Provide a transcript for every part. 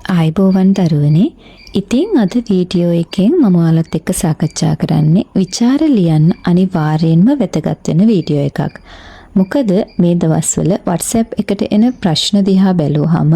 ආයිබෝවන් දරුවනේ. ඉතින් අද වීඩියෝ එකෙන් මම ඔයාලත් එක්ක සාකච්ඡා කරන්නේ විචාර ලියන්න අනිවාර්යෙන්ම වැදගත් වෙන වීඩියෝ එකක්. මොකද මේ දවස්වල WhatsApp එකට එන ප්‍රශ්න දිහා බැලුවහම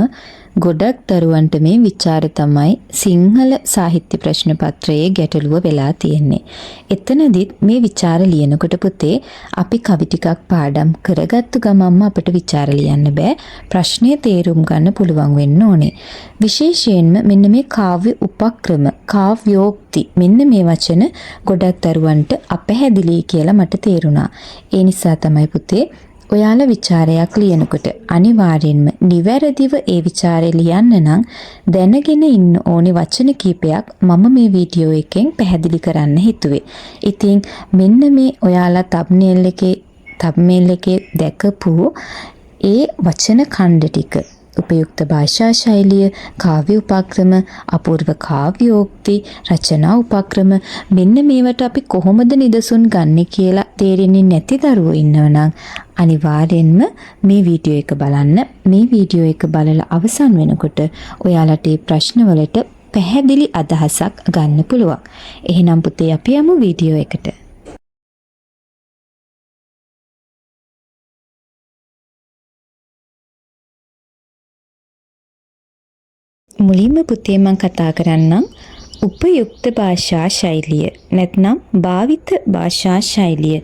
ගොඩක් දරුවන්ට මේ විචාර තමයි සිංහල සාහිත්‍ය ප්‍රශ්න පත්‍රයේ ගැටලුව වෙලා තියෙන්නේ. එතනදිත් මේ විචාර ලියනකොට පුතේ අපි කවි ටිකක් පාඩම් කරගත්තු ගමන්ම අපිට විචාර ලියන්න බෑ. ප්‍රශ්නේ තේරුම් ගන්න පුළුවන් වෙන්න ඕනේ. විශේෂයෙන්ම මෙන්න මේ කාව්‍ය උපක්‍රම, කාව්‍යෝක්ති මෙන්න මේ වචන ගොඩක් දරුවන්ට අපැහැදිලි කියලා මට තේරුණා. ඒ නිසා තමයි පුතේ ඔයාලා විචාරයක් ලියනකොට අනිවාර්යෙන්ම නිවැරදිව ඒ විචාරය ලියන්න නම් දැනගෙන ඉන්න ඕනේ වචන කීපයක් මම මේ වීඩියෝ එකෙන් පැහැදිලි කරන්න හිතුවේ. ඉතින් මෙන්න මේ ඔයාලා thumbnail එකේ දැකපු ඒ වචන ඛණ්ඩ ටික උපයුක්ත භාෂා ශෛලිය, කාව්‍ය උපක්‍රම, අපූර්ව කාව්‍යෝක්ති, රචනා උපක්‍රම මෙන්න මේවට අපි කොහොමද නිදසුන් ගන්න කියලා තේරෙන්නේ නැති දරුවෝ ඉන්නවනම් අනිවාර්යෙන්ම මේ වීඩියෝ එක බලන්න. මේ වීඩියෝ එක බලලා අවසන් වෙනකොට ඔයාලට මේ ප්‍රශ්න වලට පැහැදිලි අදහසක් ගන්න පුළුවන්. එහෙනම් පුතේ අපි යමු වීඩියෝ එකට. මුලින්ම පුතේ මම කතා කරන්නම් උපයුක්ත භාෂා ශෛලිය නැත්නම් භාවිත භාෂා ශෛලිය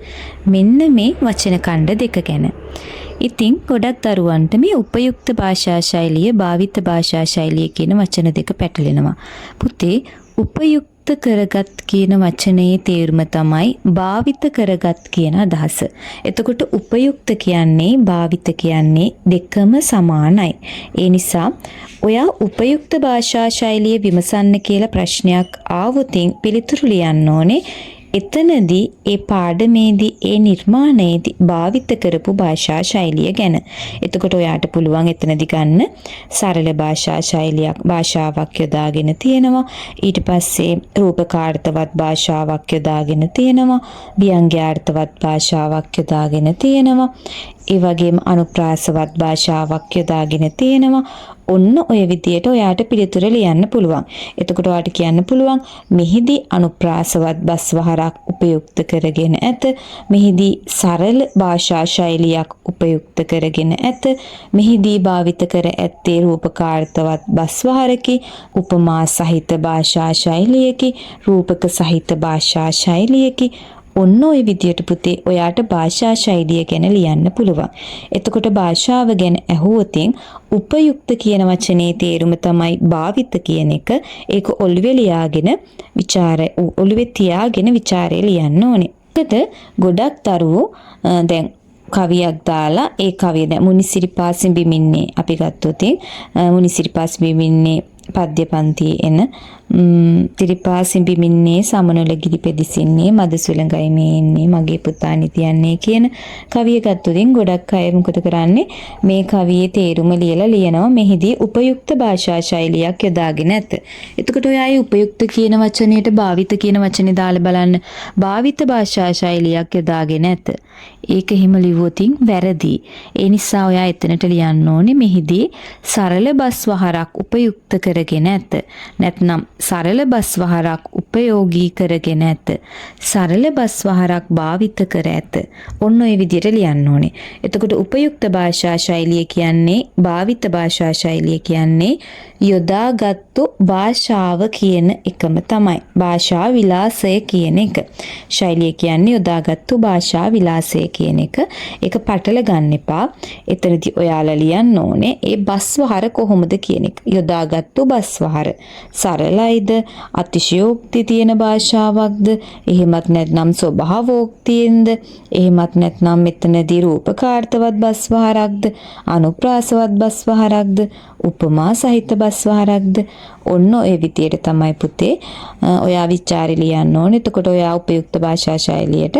මෙන්න මේ වචන ඛණ්ඩ දෙක ගැන. ඉතින් ගොඩක් දරුවන්ට මේ උපයුක්ත භාෂා ශෛලිය භාවිත භාෂා ශෛලිය කියන වචන දෙක පැටලෙනවා. පුතේ උපයුක්ත කරගත් කියන වචනේ තේරුම තමයි භාවිත කරගත් කියන අදහස. එතකොට උපයුක්ත කියන්නේ භාවිත කියන්නේ දෙකම සමානයි. ඒ නිසා ඔයා උපයුක්ත භාෂා ශෛලිය විමසන්න කියලා ප්‍රශ්නයක් ආවොතින් පිළිතුරු ලියන්න ඕනේ. එතනදී ඒ පාඩමේදී ඒ නිර්මාණයේදී භාවිත කරපු භාෂා ශෛලිය ගැන. එතකොට ඔයාට පුළුවන් එතනදී ගන්න සරල භාෂා ශෛලියක් භාෂාවක් යොදාගෙන තියෙනවා. ඊට පස්සේ රූපකාර්ථවත් භාෂාවක් යොදාගෙන තියෙනවා. ව්‍යංග්‍යාර්ථවත් භාෂාවක් යොදාගෙන තියෙනවා. ඒ වගේම අනුප්‍රාසවත් භාෂාවක් යොදාගෙන තියෙනවා. ඔන්න ඔය විදියට ඔයාට පිළිතුර ලියන්න පුළුවන්. එතකොට ඔයාට කියන්න පුළුවන් මෙහිදී අනුප්‍රාසවත් බස්වහරක් උපයුක්ත කරගෙන ඇත. මෙහිදී සරල භාෂා ශෛලියක් උපයුක්ත කරගෙන ඇත. මෙහිදී භාවිත කර ඇත්තේ රූපකාර්ථවත් බස්වහරකි, උපමා සහිත භාෂා ශෛලියකි, රූපක සහිත භාෂා ශෛලියකි. ඔන්න ඔය විදියට පුතේ ඔයාට භාෂා ශෛලිය ගැන ලියන්න පුළුවන්. එතකොට භාෂාව ගැන ඇහුවොතින් උපයුක්ත කියන වචනේ තේරුම තමයි භාවිත කියන එක. ඒක ඔළුවේ ලියාගෙන ඔළුවේ තියාගෙන විචාරය ලියන්න ඕනේ. ඒකද ගොඩක් දරුවෝ දැන් කවියක් දාලා ඒ කවිය දැන් මුනිසිරිපා සිඹිමින්නේ අපි ගත්තොතින් මුනිසිරිපා සිඹිමින්නේ පද්‍ය පන්තියේ එන තිරිපා සිඹිමින්නේ සමනොල ගිරි පෙදිසින්නේ මද සුළඟයි මේ ඉන්නේ මගේ පුතා නිතියන්නේ කියන කවිය ගත්තොතින් ගොඩක් අය මොකද කරන්නේ මේ කවියේ තේරුම ලියලා ලියනවා මෙහිදී උපයුක්ත භාෂා ශෛලියක් යොදාගෙන ඇත. එතකොට ඔය අය උපයුක්ත කියන වචනයට භාවිත කියන වචනේ දාලා බලන්න භාවිත භාෂා ශෛලියක් යොදාගෙන ඇත. ඒක හිම ලිව්වොතින් වැරදි. ඒ නිසා ඔයා එතනට ලියන්න ඕනේ මෙහිදී සරල බස් වහරක් උපයුක්ත කරගෙන ඇත. නැත්නම් සරල බස් වහරක් උපයෝගී කරගෙන ඇත. සරල බස් වහරක් භාවිත කර ඇත. ඔන්න ඔය විදිහට ලියන්න ඕනේ. එතකොට උපයුක්ත භාෂා ශෛලිය කියන්නේ භාවිත භාෂා ශෛලිය කියන්නේ යොදාගත්තු භාෂාව කියන එකම තමයි. භාෂා විලාසය කියන එක. ශෛලිය කියන්නේ යොදාගත්තු භාෂා විලාසය කියන එක. ඒක පටල ගන්න එපා. එතනදී ඔයාලා ලියන්න ඕනේ ඒ බස්වහර කොහොමද කියන එක. යොදාගත්තු බස්වහර සරලයිද, අතිශයෝක්ති තියෙන භාෂාවක්ද, එහෙමත් නැත්නම් ස්වභාවෝක්තියෙන්ද, එහෙමත් නැත්නම් මෙතනදී රූපකාර්ථවත් බස්වහරක්ද, අනුප්‍රාසවත් බස්වහරක්ද, උපමා සහිත බස්වහරක්ද. ඔන්න ඔය විදියට තමයි පුතේ ඔයා විචාරය ලියන්න ඕනේ. එතකොට ඔයා උපයුක්ත භාෂා ශෛලියට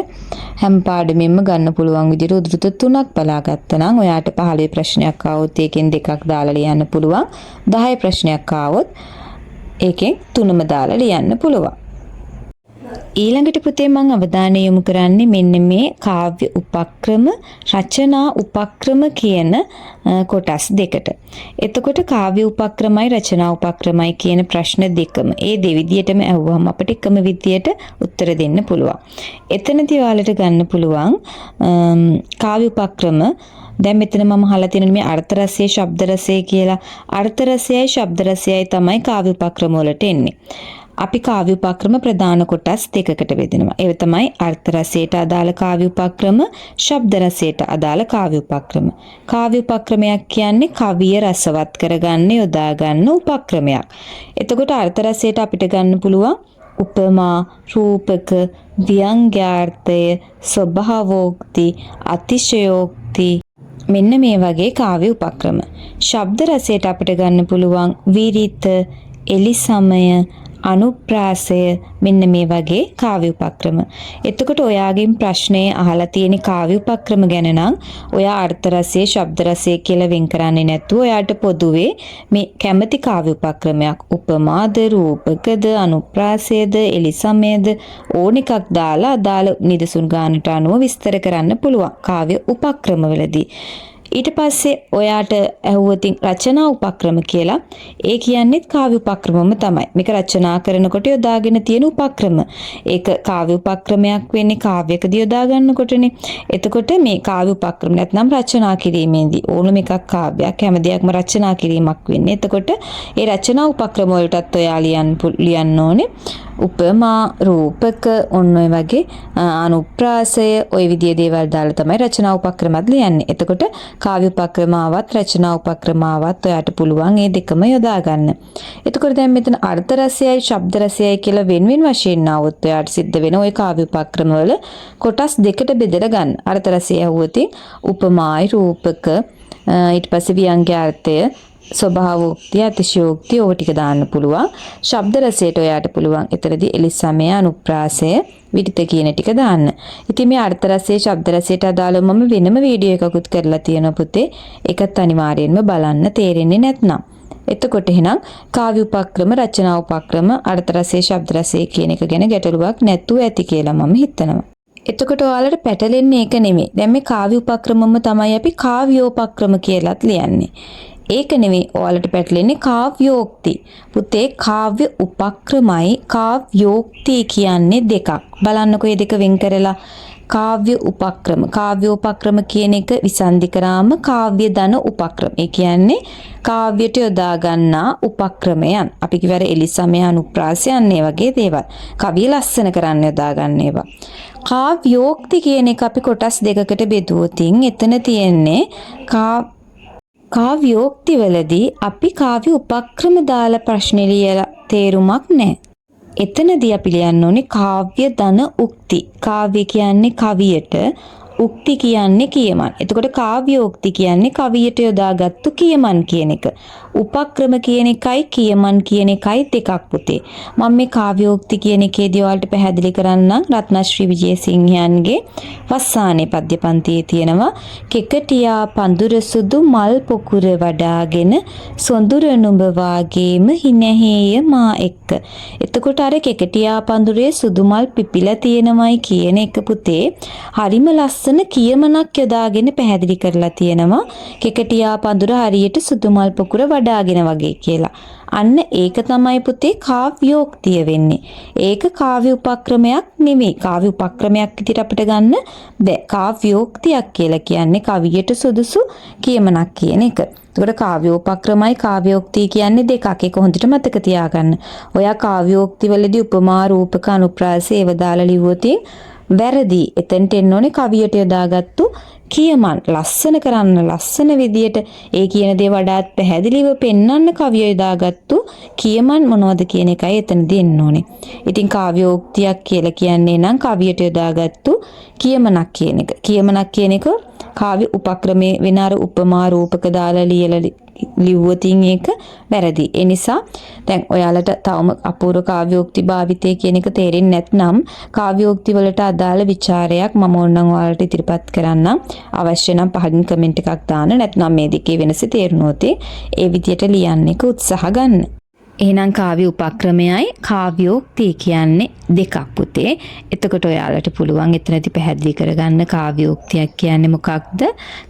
හැම පාඩමෙන්ම ගන්න පුළුවන් විදිහට උද්දෘත 3ක් බලාගත්තා නම් ඔයාට 15 ප්‍රශ්නයක් ආවොත් ඒකෙන් 2ක් දාලා ලියන්න පුළුවන්. 10 ප්‍රශ්නයක් ආවොත් ඒකෙන් 3ම දාලා ලියන්න පුළුවන්. ඊළඟට පුතේ මම අවධානය යොමු කරන්නේ මෙන්න මේ කාව්‍ය උපක්‍රම රචනා උපක්‍රම කියන කොටස් දෙකට. එතකොට කාව්‍ය උපක්‍රමයි රචනා උපක්‍රමයි කියන ප්‍රශ්න දෙකම ඒ දෙවිදියටම අහුවම අපිට එකම විදියට උත්තර දෙන්න පුළුවන්. එතනදී ඔයාලට ගන්න පුළුවන් කාව්‍ය උපක්‍රම දැන් මෙතන මම අහලා තියෙන මේ අර්ථ රසය, ශබ්ද රසය කියලා. අර්ථ රසයයි ශබ්ද රසයයි තමයි කාව්‍ය උපක්‍රම වලට එන්නේ. අපි කාව්‍ය උපක්‍රම ප්‍රධාන කොටස් දෙකකට බෙදෙනවා. ඒ තමයි අර්ථ රසයට අදාළ කාව්‍ය උපක්‍රම, ශබ්ද රසයට අදාළ කාව්‍ය උපක්‍රම. කාව්‍ය උපක්‍රමයක් කියන්නේ කවිය රසවත් කරගන්න යොදා ගන්න උපක්‍රමයක්. එතකොට අර්ථ රසයට අපිට ගන්න පුළුවන් උපමා, රූපක, ව්‍යංග්‍යාර්ථය, ස්වභාවෝක්ති, අතිශයෝක්ති මෙන්න මේ වගේ කාව්‍ය උපක්‍රම. ශබ්ද රසයට අපිට ගන්න පුළුවන් විරිත, එලිසමය, අනුප්‍රාසය මෙන්න මේ වගේ කාව්‍ය උපක්‍රම. එතකොට ඔයාගෙන් ප්‍රශ්නේ අහලා තියෙන කාව්‍ය උපක්‍රම ගැන නම් ඔයා අර්ථ රසය, ශබ්ද රසය කියලා වෙන් කරන්නේ නැතුව ඔයාට පොදුවේ මේ කැමැති කාව්‍ය උපක්‍රමයක් උපමාද, රූපකද, අනුප්‍රාසයද, එලිසමයද ඕන එකක් දාලා අදාළ නිදසුන් ගානට අනුව විස්තර කරන්න පුළුවන් කාව්‍ය උපක්‍රමවලදී. ඊට පස්සේ ඔයාට ඇහුවතින් රචනා උපක්‍රම කියලා. ඒ කියන්නේ කාව්‍ය උපක්‍රමම තමයි. මේක රචනා කරනකොට යොදාගෙන තියෙන උපක්‍රම. ඒක කාව්‍ය උපක්‍රමයක් වෙන්නේ කාව්‍යකදී යොදා ගන්නකොටනේ. එතකොට මේ කාව්‍ය උපක්‍රම නැත්නම් රචනා කිරීමේදී ඕනම එකක් කාව්‍යයක් හැම දෙයක්ම රචනා කිරීමක් වෙන්නේ. එතකොට ඒ රචනා උපක්‍රම වලටත් ඔයා ලියන්න ඕනේ. උපමා, රූපක ඔන්න ඔය වගේ අනුප්‍රාසය ඔය විදිහේ දේවල් දාලා තමයි රචනා උපක්‍රමත් ලියන්නේ. එතකොට කාව්‍ය උපක්‍රමාවත් රචනා උපක්‍රමාවත් ඔයාට පුළුවන් මේ දෙකම යොදා ගන්න. එතකොට දැන් මෙතන අර්ථ රසයයි ශබ්ද රසයයි කියලා වෙන වශයෙන් આવොත් ඔයාට සිද්ධ වෙන ওই කාව්‍ය උපක්‍රම වල කොටස් දෙකට බෙදලා ගන්න. අර්ථ රසය ඇහුවොතින් උපමායි, රූපක, ඊට පස්සේ ව්‍යංග්‍යාර්ථය, ස්වභාවෝක්තිය, අතිශයෝක්තිය ඔය ටික දාන්න පුළුවන්. ශබ්ද රසයට ඔයාට පුළුවන් එතරම්දී එලිසමය, අනුප්‍රාසය, විදිත කියන ටික දාන්න. ඉතින් මේ අර්ථ රසයේ ශබ්ද රසයට අදාළව මම වෙනම වීඩියෝ එකකුත් කරලා තියෙනවා පුතේ. ඒකත් අනිවාර්යෙන්ම බලන්න තේරෙන්නේ නැත්නම්. එතකොට එහෙනම් කාව්‍ය උපක්‍රම, රචනා උපක්‍රම, අර්ථ රසයේ ශබ්ද රසයේ කියන එක ගැන ගැටලුවක් නැතුව ඇති කියලා මම හිතනවා. එතකොට ඔයාලට පැටලෙන්නේ ඒක නෙමෙයි. දැන් මේ කාව්‍ය උපක්‍රමම තමයි අපි කාව්‍යෝපක්‍රම කියලාත් ලියන්නේ. ඒක නෙවෙයි ඔයාලට පැටලෙන්නේ කාව්‍යෝක්ති. පුතේ කාව්‍ය උපක්‍රමයි කාව්‍යෝක්ති කියන්නේ දෙකක්. බලන්නකෝ මේ දෙක වෙන් කරලා. කාව්‍ය උපක්‍රම, කාව්‍යෝපක්‍රම කියන එක විසන්ධි කරාම කාව්‍ය ධන උපක්‍රම. ඒ කියන්නේ කාව්‍යයට යොදා ගන්නා උපක්‍රමයන්. අපි කිව්වර එලිසමය, අනුප්‍රාසයන් ඒ වගේ දේවල්. කවිය ලස්සන කරන්න යොදා ගන්න ඒවා. කාව්‍යෝක්ති කියන එක අපි කොටස් දෙකකට බෙදුවොතින් එතන තියෙන්නේ කාව්‍යෝක්තිවලදී අපි කාව්‍ය උපක්‍රම දාලා ප්‍රශ්න ලියලා තේරුමක් නැහැ. එතනදී අපි ලියන්න ඕනේ කාව්‍ය ධන උක්ති. කාව්‍ය කියන්නේ කවියට, උක්ති කියන්නේ කියමන්. එතකොට කාව්‍යෝක්ති කියන්නේ කවියට යොදාගත්තු කියමන් කියන එක. උපක්‍රම කියන එකයි කියමන් කියන එකයි දෙකක් පුතේ. මම මේ කාව්‍යෝක්ති කියන එකේදී ඔයාලට පැහැදිලි කරන්නම්. රත්නශ්‍රී විජේසිංහයන්ගේ වස්සානේ පද්‍ය පන්තියේ තියෙනවා කෙකටියා පඳුර සුදු මල් පොකුර වඩාගෙන සොඳුර නුඹ වාගේම හිනැහේය මා එක්ක. එතකොට අර කෙකටියා පඳුරේ සුදු මල් පිපිලා තියෙනමයි කියන එක පුතේ හරිම ලස්සන කියමනක් යොදාගෙන පැහැදිලි කරලා තියෙනවා. කෙකටියා පඳුර හරියට සුදු මල් පොකුර වඩාගෙන වගේ කියලා. අන්න ඒක තමයි පුතේ කාව්‍යෝක්තිය වෙන්නේ. ඒක කාව්‍ය උපක්‍රමයක් නෙමෙයි. කාව්‍ය උපක්‍රමයක් විදිහට අපිට ගන්න බෑ. කාව්‍යෝක්තියක් කියලා කියන්නේ කවියට සුදුසු කියමනක් කියන එක. එතකොට කාව්‍යෝපක්‍රමයි කාව්‍යෝක්තිය කියන්නේ දෙකක්. ඒක හොඳට මතක තියාගන්න. ඔයා කාව්‍යෝක්ති වලදී උපමා, රූපක, අනුප්‍රාස ඒව දාලා ලිව්වොතින් වැරදි. එතනට එන්න ඕනේ කවියට යොදාගත්තු කියමන් ලස්සන කරන්න ලස්සන විදියට ඒ කියන දේ වඩාත් පැහැදිලිව පෙන්වන්න කවිය යොදාගත්තු කියමන් මොනවද කියන එකයි එතනදී එන්න ඕනේ. ඉතින් කාව්‍යෝක්තියක් කියලා කියන්නේ නම් කවියට යොදාගත්තු කියමනක් කියන එක. කියමනක් කියන එක කාව්‍ය උපක්‍රමයේ වෙන අර උපමා, රූපක දාලා ලිව්වොතින් ඒක වැරදි. ඒ නිසා දැන් ඔයාලට තවම අපූර්ව කාව්‍යෝක්ති භාවිතය කියන එක තේරෙන්නේ නැත්නම් කාව්‍යෝක්ති වලට අදාළ ਵਿਚාරයක් මම ඕනනම් ඔයාලට ඉදිරිපත් කරන්නම්. අවශ්‍ය නම් පහකින් කමෙන්ට් එකක් දාන්න. නැත්නම් මේ දෙකේ වෙනස තේරුණොත් ඒ විදියට ලියන්න එක උත්සාහ ගන්න. එහෙනම් කාව්‍ය උපක්‍රමයයි කාව්‍යෝක්තිය කියන්නේ දෙකක් පුතේ. එතකොට ඔයාලට පුළුවන් එතනදී පැහැදිලි කරගන්න කාව්‍යෝක්තියක් කියන්නේ මොකක්ද?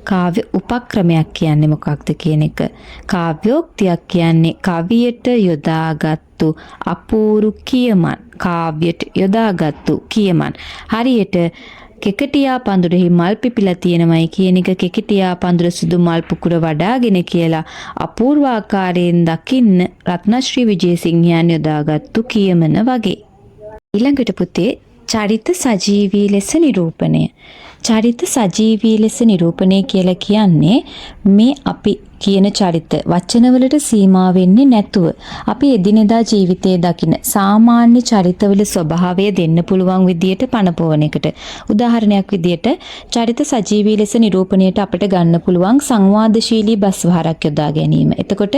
කාව්‍ය උපක්‍රමයක් කියන්නේ මොකක්ද කියන එක. කාව්‍යෝක්තියක් කියන්නේ කවියට යොදාගත්තු අපූරු කියමන්. කාව්‍යයට යොදාගත්තු කියමන්. හරියට කෙකටියා පඳුරෙහි මල් පිපිලා තියෙනමයි කියන එක කෙකටියා පඳුර සුදු මල් පුකුර වඩාගෙන කියලා අපූර්වාකාරයෙන් දකින්න රත්නශ්‍රී විජේසිංහයන් යොදාගත්තු කියමන වගේ. ඊළඟට පුතේ චරිත සජීවී ලෙස නිරූපණය. චරිත සජීවී ලෙස නිරූපණය කියලා කියන්නේ මේ අපි කියන චරිත වචනවලට සීමා වෙන්නේ නැතුව අපි එදිනෙදා ජීවිතයේ දකින සාමාන්‍ය චරිතවල ස්වභාවය දෙන්න පුළුවන් විදියට පනපවන එකට. උදාහරණයක් විදියට චරිත සජීවී ලෙස නිරූපණයට අපිට ගන්න පුළුවන් සංවාදශීලී බස්වහරක් යොදා ගැනීම. එතකොට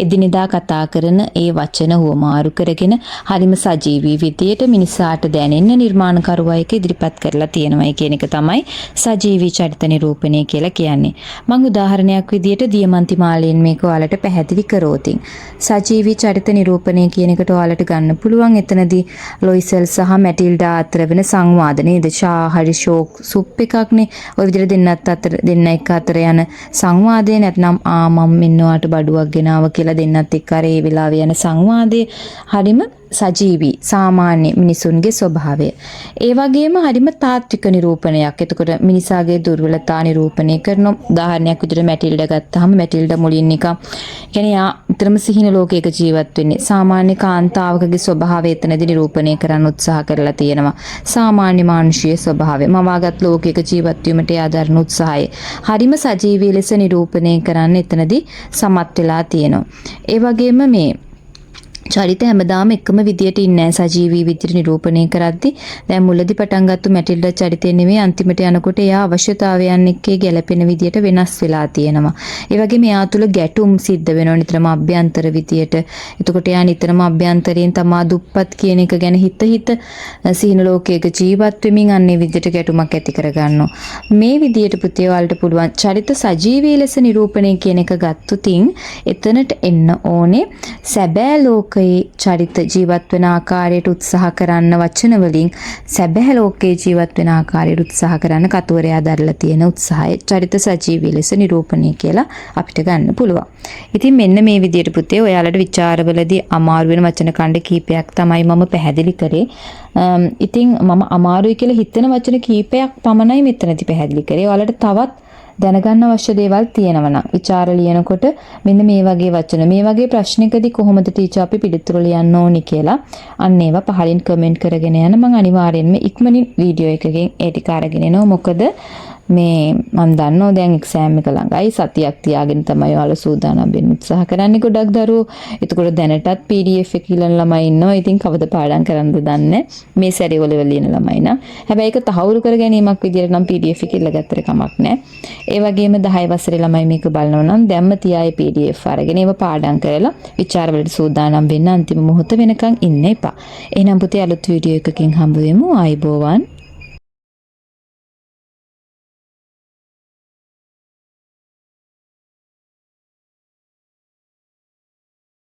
එදිනෙදා කතා කරන ඒ වචන හුවමාරු කරගෙන හරිම සජීවී විදියට මිනිසාට දැනෙන්න නිර්මාණකරුවා එක ඉදිරිපත් කරලා තියෙනවායි කියන එක තමයි සජීවී චරිත නිරූපණය කියලා කියන්නේ. මම උදාහරණයක් විදියට දියමන්ති මාලයෙන් මේක ඔයාලට පැහැදිලි කරෝතින්. සජීවී චරිත නිරූපණය කියන එකට ඔයාලට ගන්න පුළුවන් එතනදී ලොයිසල් සහ මැටිල්ඩා අතර වෙන සංවාද නේද? හරි ෂෝක් සුප් එකක්නේ. ඔය විදිහට දෙන්න එක අතර යන සංවාදය නැත්නම් මම මෙන්නවාට බඩුවක් ගෙනාව කියලා දෙන්නත් එක්ක අර ඒ වෙලාවේ යන සංවාදය හරිම සජීවී සාමාන්‍ය මිනිසුන්ගේ ස්වභාවය. ඒ වගේම හරිම තාත්වික නිරූපණයක්. එතකොට මිනිසාගේ දුර්වලතා නිරූපණය කරන උදාහරණයක් විදිහට මැටිල්ඩා ගත්තාම මැටිල්ඩා මුලින් නිකන් කියන්නේ යා විතරම සිහින ලෝකයක ජීවත් වෙන්නේ. සාමාන්‍ය කාන්තාවකගේ ස්වභාවය එතනදී නිරූපණය කරන්න උත්සාහ කරලා තියෙනවා. සාමාන්‍ය මානුෂීය ස්වභාවය මවාගත් ලෝකයක ජීවත් වීමට යා දරන උත්සාහය. හරිම සජීවී ලෙස නිරූපණය කරන්න එතනදී සමත් වෙලා තියෙනවා. ඒ වගේම මේ චරිත හැමදාම එකම විදියට ඉන්නේ නැහැ සජීවී විදියට නිරූපණය කරද්දී. දැන් මුලදී පටන් ගත්ත මැටිල්ඩා චරිතය නෙමෙයි අන්තිමට යනකොට එයා අවශ්‍යතාවයන් එක්ක ගැළපෙන විදියට වෙනස් වෙලා තියෙනවා. ඒ වගේම එයා තුල ගැටුම් සිද්ධ වෙනවා නිතරම අභ්‍යන්තර විදියට. එතකොට එයා නිතරම අභ්‍යන්තරයෙන් තමා දුප්පත් කියන එක ගැන හිත සිහින ලෝකයක ජීවත් වෙමින් අන්නේ විදියට ගැටුමක් ඇති කරගන්නවා. මේ විදියට පුතේ වලට පුළුවන් චරිත සජීවී ලෙස නිරූපණය කියන එක ගත්තොතින් එතනට එන්න ඕනේ සැබෑ ලෝකයේ චරිත ජීවත් වෙන ආකාරයට උත්සාහ කරන්න වචන වලින් සැබෑ ලෝකයේ ජීවත් වෙන ආකාරයට උත්සාහ කරන්න කතුවරයා දරලා තියෙන උත්සාහය චරිත සජීවී ලෙස නිරූපණය කියලා අපිට ගන්න පුළුවන්. ඉතින් මෙන්න මේ විදියට පුතේ ඔයාලට විචාරවලදී අමාරු වෙන වචන ඛණ්ඩ කීපයක් තමයි මම පැහැදිලි කරේ. ඉතින් මම අමාරුයි කියලා හිතන වචන කීපයක් පමණයි මෙතනදී පැහැදිලි කරේ. ඔයාලට තවත් දැනගන්න අවශ්‍ය දේවල් තියෙනවා නම් විචාර ලියනකොට මෙන්න මේ වගේ වචන මේ වගේ ප්‍රශ්නකදී කොහොමද ටීචර් අපි පිළිතුරු ලියන්න ඕනි කියලා අන්න ඒවා පහලින් කමෙන්ට් කරගෙන යන්න මම අනිවාර්යෙන්ම ඉක්මනින් වීඩියෝ එකකින් ඒ ටික අරගෙන එනවා. මොකද මේ මම දන්නවා දැන් එක්සෑම් එක ළඟයි සතියක් තියාගෙන තමයි ඔයාලා සූදානම් වෙන්න උත්සාහ කරන්නේ ගොඩක් දරුවෝ. එතකොට දැනටත් PDF එක ඉලන ළමයි ඉන්නවා. ඉතින් කවද පාඩම් කරන්නද දන්නේ මේ සැරේ වල ලියන ළමයි නම්. හැබැයි ඒක තහවුරු කර ගැනීමක් විදියට නම් PDF එක ඉල්ලගත්තට කමක් නැහැ. ඒ වගේම 10 වසරේ ළමයි මේක බලනවා නම් දැම්ම තියායේ PDF අරගෙන ඒව පාඩම් කරලා විචාර වලට සූදානම් වෙන්න අන්තිම මොහොත වෙනකන් ඉන්න එපා. එහෙනම් පුතේ අලුත් වීඩියෝ එකකින් හම්බ වෙමු. ආයිබෝවන්.